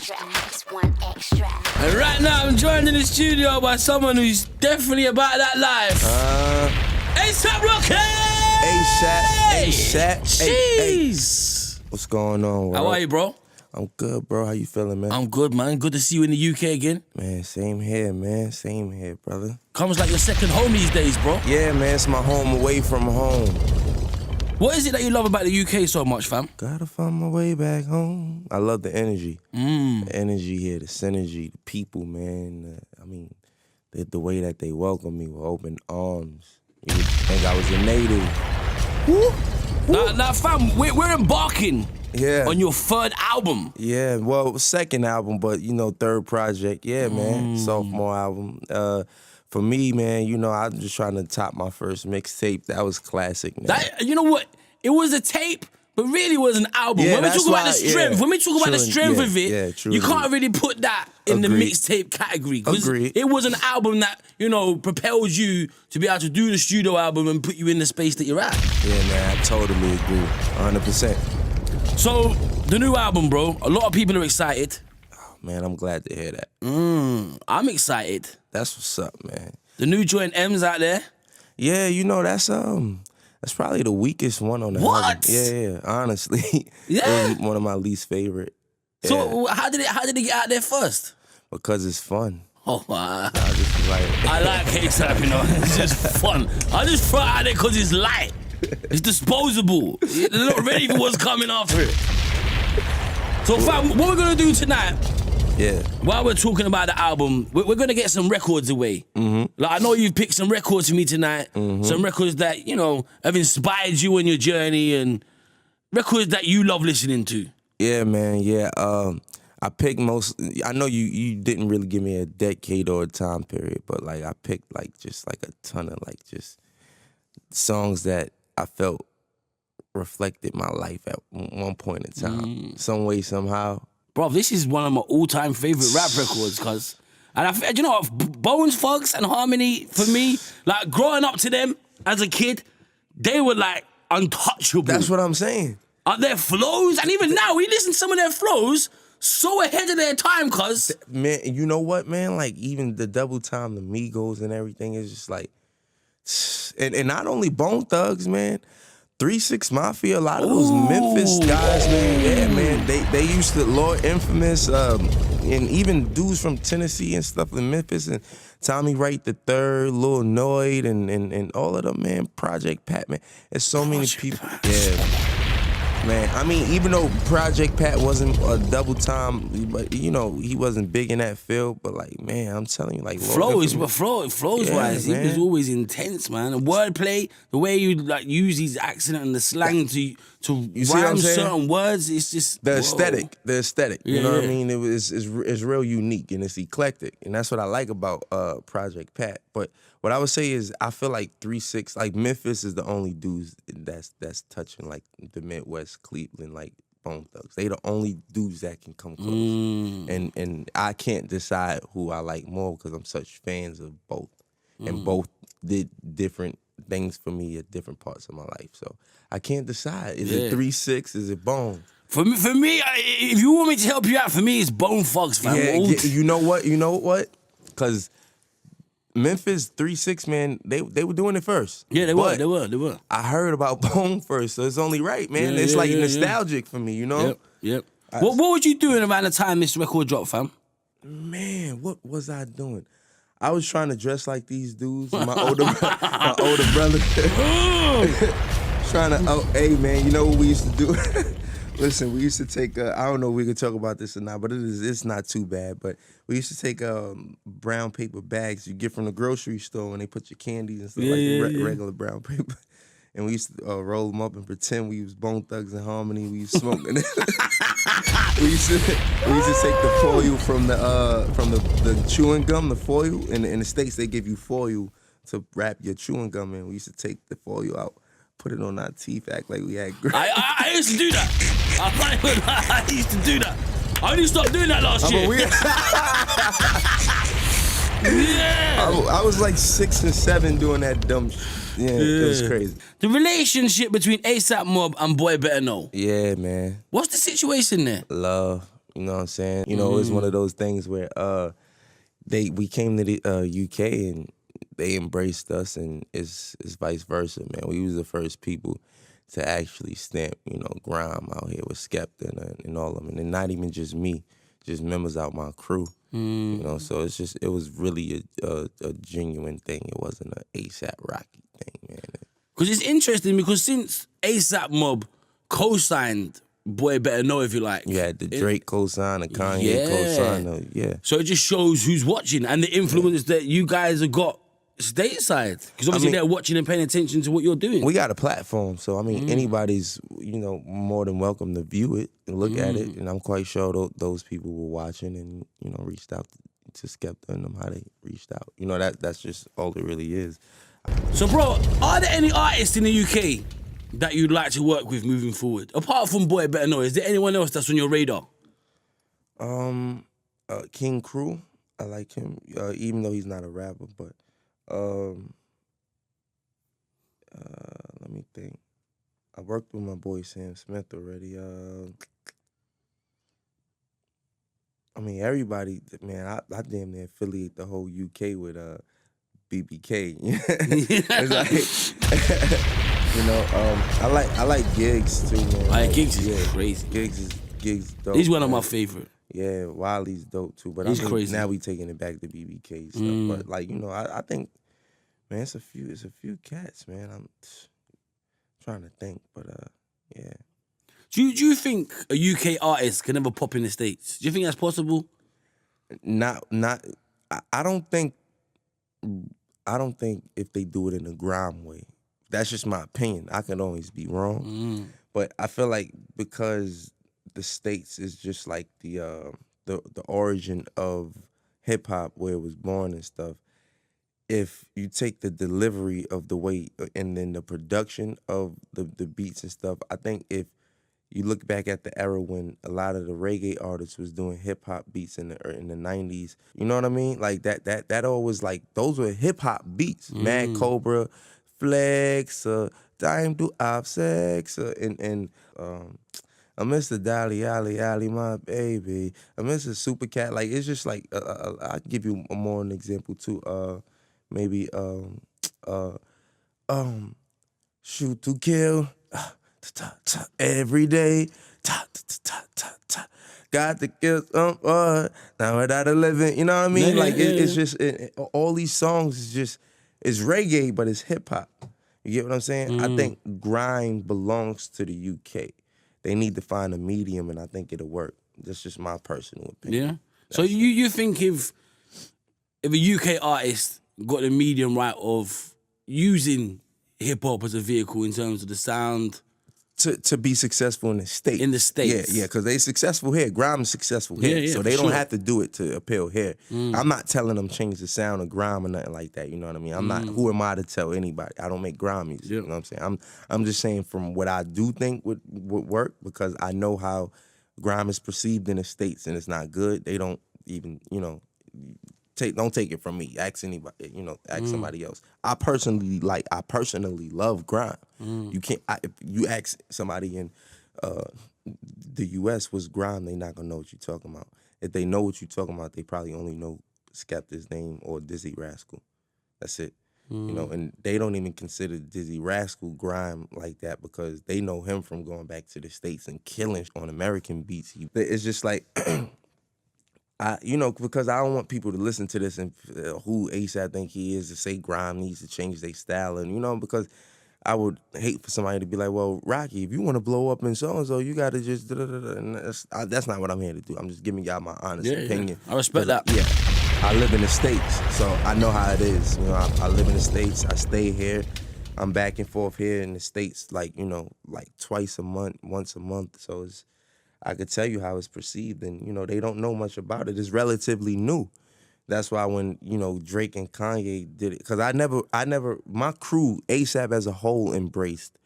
And right now I'm joined in the studio by someone who's definitely about that life. A$AP Rocky! A$AP. Jeez! What's going on, bro? How are you, bro? I'm good, bro. How you feeling, man? I'm good, man. Good to see you in the UK again. Man, same here, man. Same here, brother. Comes like your second home these days, bro. Yeah, man. It's my home away from home. What is it that you love about the UK so much, fam? Gotta find my way back home. I love the energy. The energy here, the synergy, the people, man. The way that they welcome me with open arms. You would think I was a native. Woo! Now, fam, we're embarking on your third album. Yeah, well, second album, but, third project. Yeah, man, sophomore album. For me, man, I'm just trying to top my first mixtape. That was classic, man. You know what? It was a tape, but really it was an album. Yeah, when we talk about the strength, of it, you can't really put that in the mixtape category. Agreed. It was an album that, propelled you to be able to do the studio album and put you in the space that you're at. Yeah, man, I totally agree, 100%. So, the new album, bro, a lot of people are excited. Oh, man, I'm glad to hear that. I'm excited. That's what's up, man. The new joint Yams out there. Yeah, that's probably the weakest one on the album. Yeah, honestly. Yeah. It was one of my least favorite. So how did it get out there first? Because it's fun. Oh, wow. I like A$AP, It's just fun. I just throw it out there because it's light. It's disposable. They're not ready for what's coming after it. So, fam, what we're going to do tonight, while we're talking about the album, we're going to get some records away. Like, I know you've picked some records for me tonight, some records that, have inspired you on your journey and records that you love listening to. Yeah, man, yeah. I picked I know you didn't really give me a decade or a time period, but, I picked, just a ton of, just songs that I felt reflected my life at one point in time, some way, somehow. Bro, this is one of my all-time favorite rap records, cuz. And Bones, Thugs, and Harmony, for me, growing up to them as a kid, they were untouchable. That's what I'm saying. Their flows, and even now, we listen to some of their flows, so ahead of their time, cuz. Man, you know what, man? Even the double time, the Migos and everything is just and not only Bone Thugs, man. 3 6 Mafia, a lot of those Memphis guys, man. Yeah, man. They used to Lord Infamous, and even dudes from Tennessee and stuff in Memphis, and Tommy Wright III, Lil Noid, and all of them, man. Project Pat, man. There's so many people. Yeah. Man, even though Project Pat wasn't a double time, but he wasn't big in that field. But man, I'm telling you, flows wise, he was always intense, man. And wordplay, the way you use his accent and the slang to rhyme certain words, it's just the aesthetic. You know what I mean? It's real unique and it's eclectic, and that's what I like about Project Pat. But what I would say is, I feel like 3 6, Memphis is the only dudes that's touching the Midwest, Cleveland, Bone Thugs. They the only dudes that can come close. And I can't decide who I like more because I'm such fans of both. And both did different things for me at different parts of my life. So I can't decide. Is it 3 6? Is it Bone? For me, if you want me to help you out, for me, it's Bone Thugs, fam. Yeah, you know what? Because Memphis 3 6, man, they were doing it first. Yeah, they were. I heard about Bone first, so it's only right, man. It's nostalgic for me, you know? Yep. What were you doing around the time this record dropped, fam? Man, what was I doing? I was trying to dress like these dudes, my older brother. Hey man, you know what we used to do? Listen, we used to take, I don't know if we could talk about this or not, but it's not too bad, but we used to take brown paper bags you get from the grocery store when they put your candies and stuff, regular brown paper. And we used to roll them up and pretend we was Bone Thugs and Harmony. We was smoking it. we used to take the foil from the chewing gum, the foil. In the States, they give you foil to wrap your chewing gum in. We used to take the foil out, put it on our teeth, act like we had grime. I used to do that. I used to do that. I only stopped doing that last year. I was 6 and 7 doing that dumb shit. Yeah, it was crazy. The relationship between A$AP Mob and Boy Better Know. Yeah, man. What's the situation there? Love. You know what I'm saying? You know, it's one of those things where we came to the UK and they embraced us, and it's vice versa, man. We was the first people to actually stamp, you know, grime out here with Skepta and all of them. And then not even just me, just members out my crew. You know, so it was really a genuine thing. It wasn't an ASAP Rocky thing, man. Because it's interesting because since ASAP Mob co-signed Boy Better Know, if you like. You had the Drake co-sign, the Kanye co-sign, yeah. So it just shows who's watching and the influence that you guys have got stateside. Because obviously they're watching and paying attention to what you're doing. We got a platform, so I mean, anybody's, you know, more than welcome to view it and look at it. And I'm quite sure those people were watching and, you know, reached out to Skepta and them, how they reached out. You know, that's just all it really is. So, bro, are there any artists in the UK that you'd like to work with moving forward? Apart from Boy Better Know, is there anyone else that's on your radar? King Crew, I like him, even though he's not a rapper, but let me think. I worked with my boy Sam Smith already. I mean, everybody, man, I damn near affiliate the whole UK with BBK. It's like, you know, I like Gigs too, man. Gigs is crazy. Gigs dope. He's one of my favorite. Yeah, Wiley's dope too. But he's crazy. Now we taking it back to BBK stuff. But like, you know, I think, man, it's a few cats, man. I'm trying to think, but yeah. Do you think a UK artist can ever pop in the States? Do you think that's possible? I don't think if they do it in a grime way. That's just my opinion. I can always be wrong. But I feel like because the States is just like the origin of hip hop, where it was born and stuff. If you take the delivery of the way and then the production of the beats and stuff, I think if you look back at the era when a lot of the reggae artists was doing hip hop beats in the 90s, you know what I mean? Like that all was like, those were hip hop beats. Mad Cobra, Flex, Time to Have Sex, and I miss the Dolly, Ali, my baby. I miss the Super Cat. Like, it's just like, I'll give you more an example too. Maybe Shoot to Kill, every day, got to kill some now without a living. You know what I mean? It's just all these songs is just, it's reggae, but it's hip hop. You get what I'm saying? I think grime belongs to the UK. They need to find a medium, and I think it'll work. That's just my personal opinion. Yeah. So you think if a UK artist got the medium right of using hip hop as a vehicle in terms of the sound to be successful in the States. In the States. Yeah, because they successful here. Grime is successful here. Yeah, so they don't sure. have to do it to appeal here. I'm not telling them change the sound of grime or nothing like that. You know what I mean? I'm not, who am I to tell anybody? I don't make grime music. You know what I'm saying? I'm just saying from what I do think would work, because I know how grime is perceived in the States, and it's not good. They don't even, you know, don't take it from me. Ask anybody, you know, ask somebody else. I personally love grime. You can't, if you ask somebody in the US what's grime, they not gonna know what you're talking about. If they know what you're talking about, they probably only know Skepta's name or Dizzy Rascal. That's it. You know, and they don't even consider Dizzy Rascal grime like that, because they know him from going back to the States and killing on American beats. It's just like, you know, because I don't want people to listen to this and who ASAP think he is, to say grime needs to change their style, and you know, because I would hate for somebody to be like, well, Rocky, if you want to blow up in so-and-so, you got to just da-da-da-da. And that's not what I'm here to do. I'm just giving y'all my honest opinion. I respect that. Yeah, I live in the States, so I know how it is. You know, I live in the States. I stay here. I'm back and forth here in the States, like, you know, like twice a month, once a month. So I could tell you how it's perceived, and, you know, they don't know much about it. It's relatively new. That's why when, you know, Drake and Kanye did it, because I never, my crew, ASAP as a whole, embraced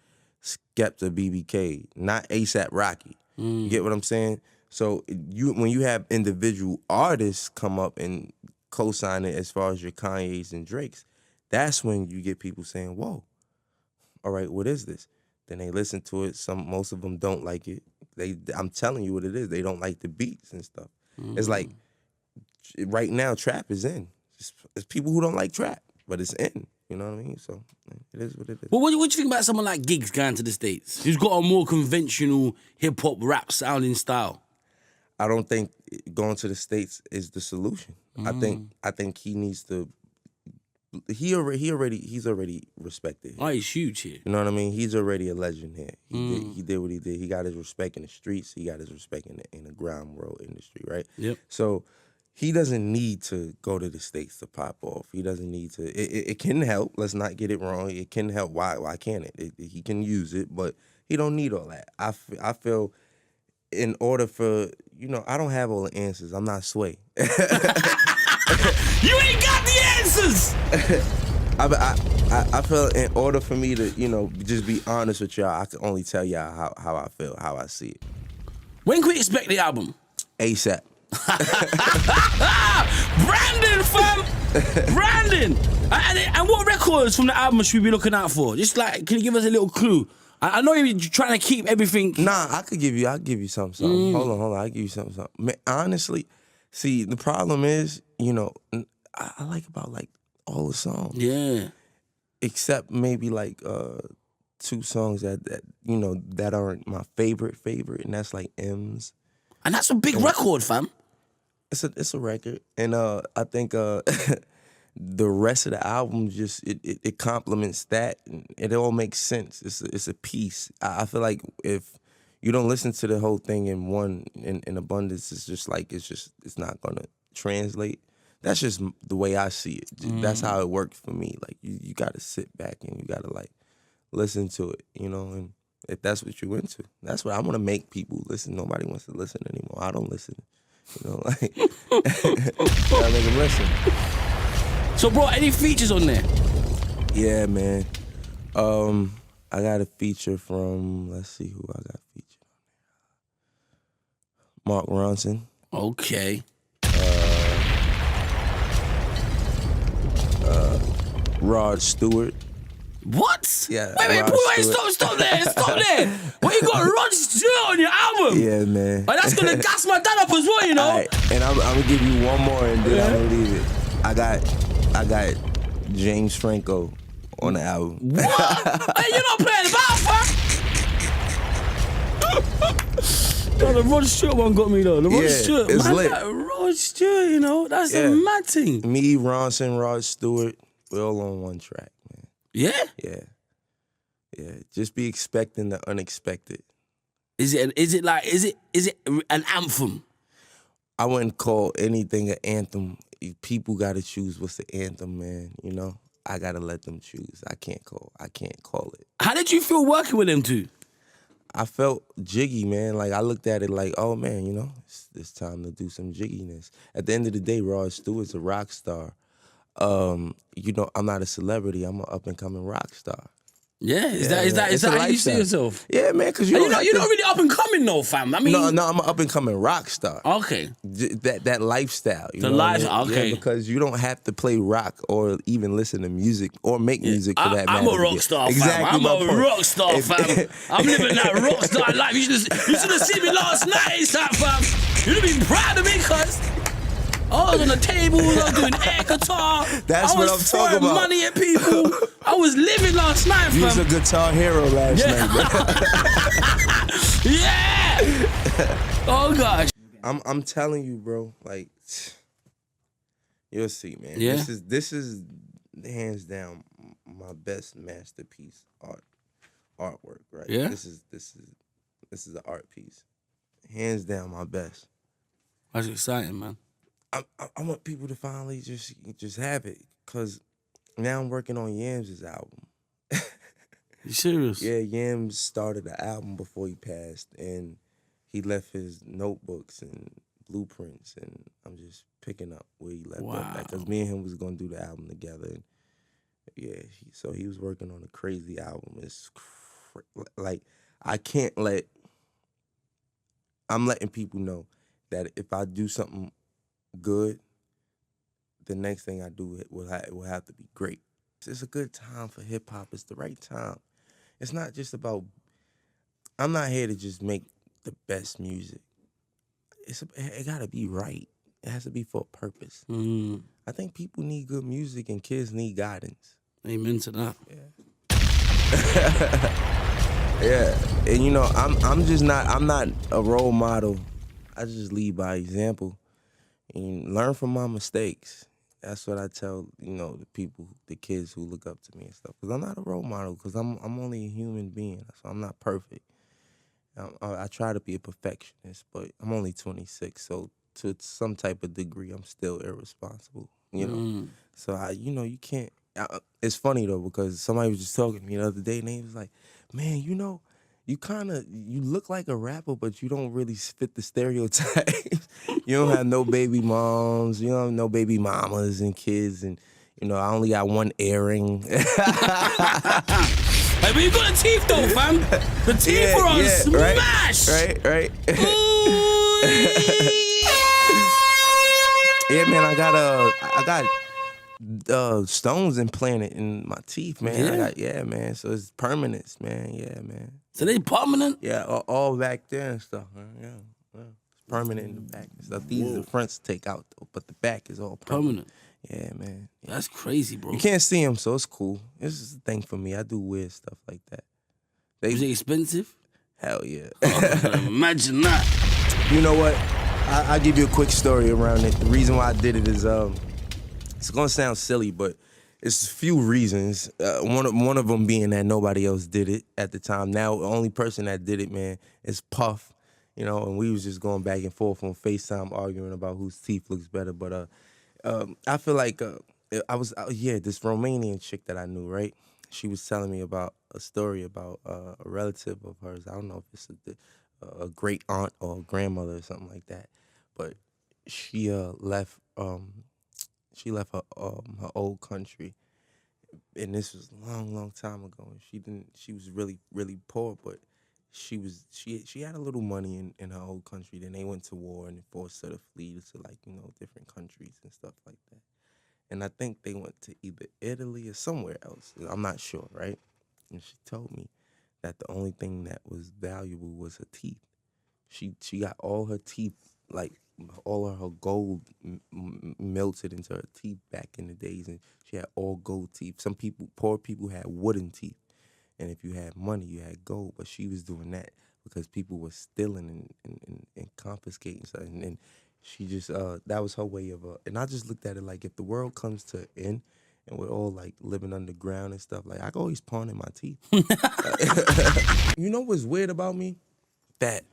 Skepta, BBK, not ASAP Rocky. You get what I'm saying? So when you have individual artists come up and co-sign it, as far as your Kanye's and Drake's, that's when you get people saying, whoa, all right, what is this? Then they listen to it. Most of them don't like it. I'm telling you what it is. They don't like the beats and stuff. It's like right now, trap is in. It's people who don't like trap, but it's in. You know what I mean? So it is what it is. Well, what do you think about someone like Giggs going to the States, who's got a more conventional hip hop rap sounding style? I don't think going to the States is the solution. I think he needs to. He's already respected here. Oh, he's huge here. You know what I mean? He's already a legend here. He did what he did. He got his respect in the streets. He got his respect in the grime world industry, right? Yep. So he doesn't need to go to the States to pop off. He doesn't need to. It can help. Let's not get it wrong. It can help. Why can't it? He can use it, but he don't need all that. I feel in order for, I don't have all the answers. I'm not Sway. You ain't got the answers! I feel in order for me to, just be honest with y'all, I can only tell y'all how I feel, how I see it. When can we expect the album? ASAP. Brandon, fam! Brandon! And what records from the album should we be looking out for? Just like, can you give us a little clue? I know you're trying to keep everything. Nah, I'll give you something. Hold on. I'll give you something. Man, honestly, see, the problem is, I like about like all the songs. Yeah. Except maybe like 2 songs that aren't my favorite, and that's like Yams. And that's a big record, fam. It's a record. And I think the rest of the album just it complements that, and it all makes sense. It's a piece. I feel like if you don't listen to the whole thing in abundance, it's not gonna translate. That's just the way I see it. That's how it works for me. Like you gotta sit back and you gotta like listen to it, and if that's what you're into, that's what I want to make people listen. Nobody wants to listen anymore. I don't listen. Like gotta make them listen. So, bro, any features on there? Yeah, man. I got a feature from, let's see who I got featured on there. Mark Ronson. Okay. Rod Stewart. What? Yeah. Wait, stop there. What, you got Rod Stewart on your album? Yeah, man. Like, that's gonna gas my dad up as well, All right. And I'm gonna give you one more and then I'm gonna leave it. I got James Franco on the album. What? Hey, you're not playing about, fam. The Rod Stewart one got me though. The Rod Stewart, it's man, lit. Rod Stewart, that's a mad thing. Me, Ronson, Rod Stewart, we're all on one track, man. Yeah? Yeah. Just be expecting the unexpected. Is it an anthem? I wouldn't call anything an anthem. People gotta choose what's the anthem, man. I gotta let them choose. I can't call it. How did you feel working with them two? I felt jiggy, man. Like I looked at it like, oh man, it's time to do some jigginess. At the end of the day, Rod Stewart's a rock star. I'm not a celebrity. I'm an up and coming rock star. Yeah, is that how you see yourself? Yeah, man, because you're not really up and coming though, fam. I mean, no, I'm an up and coming rock star. Okay, that lifestyle. The lifestyle, okay. Yeah, because you don't have to play rock or even listen to music or make music for that matter. I'm a rock star, exactly, fam. I'm a rock star, fam. I'm living that rock star life. You should have seen me last night, fam. You'd have been proud of me, cuz. I was on the table, I was doing air guitar. That's what I'm talking about. I was throwing money at people. I was living last night, fam. You was a guitar hero last night, bro. Yeah! Oh, gosh. I'm telling you, bro, like, you'll see, man. Yeah? This is hands down my best masterpiece artwork, right? Yeah? This is an art piece. Hands down my best. That's exciting, man. I want people to finally just have it, because now I'm working on Yams' album. You serious? Yeah, Yams started the album before he passed, and he left his notebooks and blueprints, and I'm just picking up where he left off at, because me and him was going to do the album together. And yeah, so he was working on a crazy album. It's like, I'm letting people know that if I do something good, the next thing I do will have to be great. It's a good time for hip hop. It's the right time. It's not just about. I'm not here to just make the best music, it gotta be right. It has to be for a purpose. I think people need good music and kids need guidance. Amen to that. Yeah, and you know, I'm not a role model. I just lead by example and learn from my mistakes. That's what I tell, you know, the people, the kids who look up to me and stuff. Because I'm not a role model, because I'm only a human being, so I'm not perfect. I try to be a perfectionist, but I'm only 26, so to some type of degree, I'm still irresponsible, you know? So, you can't, it's funny though, because somebody was just talking to me the other day, and they was like, man, you know, you look like a rapper, but you don't really fit the stereotype. You don't have no baby moms, you don't have no baby mamas and kids, and, you know, I only got one earring. Hey, but you got the teeth though, fam. The teeth are on smash. Right. Yeah, man, I got stones implanted in my teeth, man. Man. So it's permanence, man. Yeah, man. So they permanent? Yeah, all back there and stuff, man. Yeah. It's permanent in the back and stuff. These are the fronts to take out though, but the back is all permanent. Yeah, man. Yeah. That's crazy, bro. You can't see them, so it's cool. It's just a thing for me. I do weird stuff like that. Is it expensive? Hell yeah. Imagine that. You know what? I'll give you a quick story around it. The reason why I did it is, it's gonna sound silly, but it's a few reasons. One of them being that nobody else did it at the time. Now, the only person that did it, man, is Puff. You know, and we was just going back and forth on FaceTime arguing about whose teeth looks better. But I feel like this Romanian chick that I knew, right? She was telling me about a story about a relative of hers. I don't know if it's a great aunt or a grandmother or something like that, but she left her old country, and this was a long time ago. And she was really poor, but she had a little money in her old country. Then they went to war and forced her to flee to different countries and stuff like that. And I think they went to either Italy or somewhere else. I'm not sure, right? And she told me that the only thing that was valuable was her teeth. She got all her teeth, like all of her gold melted into her teeth back in the days, and she had all gold teeth. Some people, poor people, had wooden teeth, and if you had money, you had gold. But she was doing that because people were stealing and confiscating something, and she just that was her way of and I just looked at it like, if the world comes to an end and we're all like living underground and stuff, like I can always pawn in my teeth. You know what's weird about me? That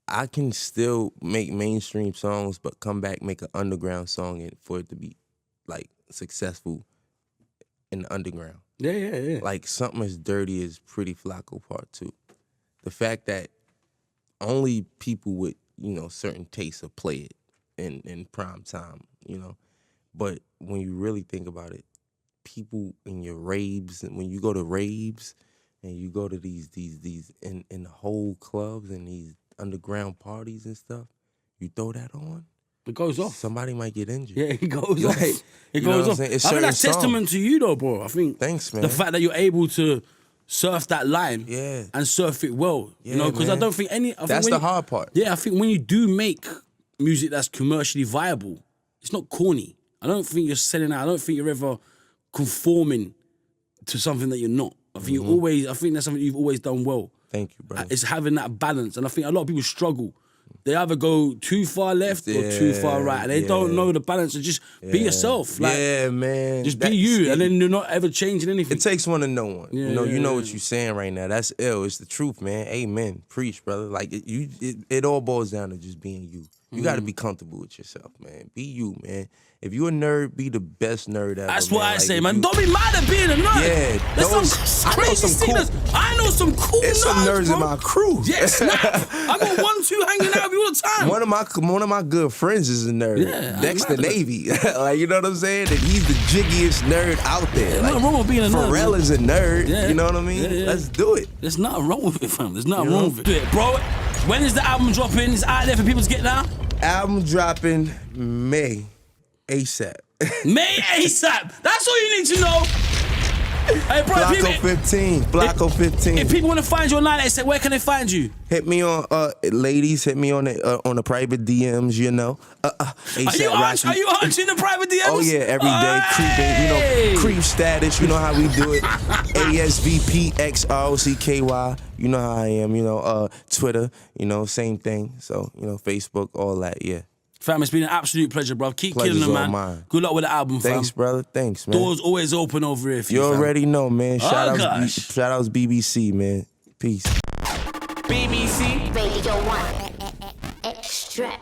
I can still make mainstream songs, but come back, make an underground song, and for it to be like successful in the underground. Yeah. Like something as dirty as Pretty Flacco Part 2. The fact that only people with, certain tastes will play it in prime time, But when you really think about it, people in your raves, and when you go to raves and you go to these in the whole clubs and these underground parties and stuff, you throw that on, it goes off. Somebody might get injured. Yeah, it goes off. It You know goes what off. I'm saying? It's I think certain that's testament to you, though, bro. I think. Thanks, man. The fact that you're able to surf that line, and surf it well, because I don't think that's the hard part. Yeah, I think when you do make music that's commercially viable, it's not corny. I don't think you're selling out. I don't think you're ever conforming to something that you're not. I think I think that's something you've always done well. Thank you, bro. It's having that balance, and I think a lot of people struggle. They either go too far left or too far right, and they don't know the balance. So just be yourself. Like, man. Just be you, and then you're not ever changing anything. It takes one to know one. Yeah, you know what you're saying right now. That's ill. It's the truth, man. Amen. Preach, brother. Like it all boils down to just being you. You got to be comfortable with yourself, man. Be you, man. If you a nerd, be the best nerd ever. That's what I say, man. Don't be mad at being a nerd. Yeah, there's some crazy singers. I know some cool nerds. There's some nerds in my crew. Yes, I got 1-2 hanging out with you all the time. One of my good friends is a nerd. Yeah, Dexter Navy. Like, you know what I'm saying? And he's the jiggiest nerd out there. Nothing wrong with being a nerd. Pharrell is a nerd. Yeah. You know what I mean? Yeah. Let's do it. There's nothing wrong with it, fam. There's nothing wrong with it. Bro, when is the album dropping? It's out there for people to get now? Album dropping May ASAP. May ASAP. That's all you need to know. Hey, bro, Blocko 15. Blocko 15. If people want to find you online, they say, where can they find you? Hit me on, ladies, hit me on the private DMs, you know. Are you answering the private DMs? Oh, yeah, every day. Creeping, you know, creep status, you know how we do it. ASVPXROCKY, you know how I am, you know, Twitter, you know, same thing. So, you know, Facebook, all that, yeah. Fam, it's been an absolute pleasure, bro. Keep Pleasure's killing them, all man. mine. Good luck with the album, fam. Thanks, brother. Thanks, man. Doors always open over here for you, You fam. already know, man. Shout gosh. outs BBC, man. Peace. BBC Radio 1. Extra.